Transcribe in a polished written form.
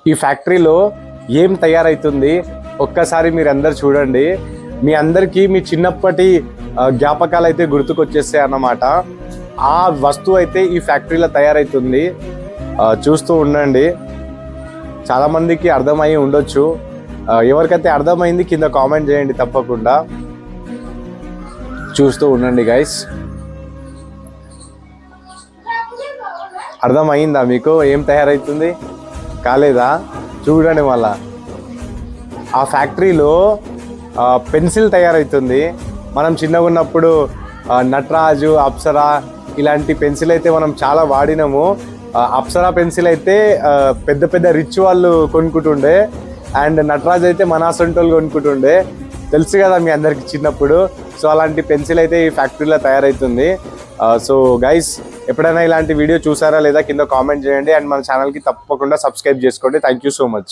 ఈ ఫ్యాక్టరీలో ఏం తయారవుతుంది ఒక్కసారి మీరు అందరు చూడండి. మీ అందరికీ మీ చిన్నప్పటి జ్ఞాపకాలు అయితే గుర్తుకొచ్చేస్తాయి అన్నమాట. ఆ వస్తువు అయితే ఈ ఫ్యాక్టరీలో తయారవుతుంది. చూస్తూ ఉండండి. చాలామందికి అర్థమయ్యి ఉండొచ్చు. ఎవరికైతే అర్థమైంది కింద కామెంట్ చేయండి తప్పకుండా. చూస్తూ ఉండండి గైస్. అర్థమైందా మీకు ఏం తయారవుతుంది? కాలేదా? చూడండి మళ్ళా. ఆ ఫ్యాక్టరీలో పెన్సిల్ తయారవుతుంది. మనం చిన్నగా ఉన్నప్పుడు నటరాజు, అప్సరా ఇలాంటి పెన్సిల్ అయితే మనం చాలా వాడినాము. అప్సరా పెన్సిల్ అయితే పెద్ద పెద్ద రిచ్ వాళ్ళు కొనుక్కుంటుండే, అండ్ నటరాజ్ అయితే మనాసొంటోళ్ళు కొనుక్కుంటుండే. తెలుసు కదా మీ అందరికి చిన్నప్పుడు. సో అలాంటి పెన్సిల్ అయితే ఈ ఫ్యాక్టరీలో తయారవుతుంది. సో గైస్, ఎప్పుడైనా ఇలాంటి వీడియో చూసారా లేదా కింద కామెంట్ చేయండి. అండ్ మన ఛానల్కి తప్పకుండా సబ్స్క్రైబ్ చేసుకోండి. Thank you so much.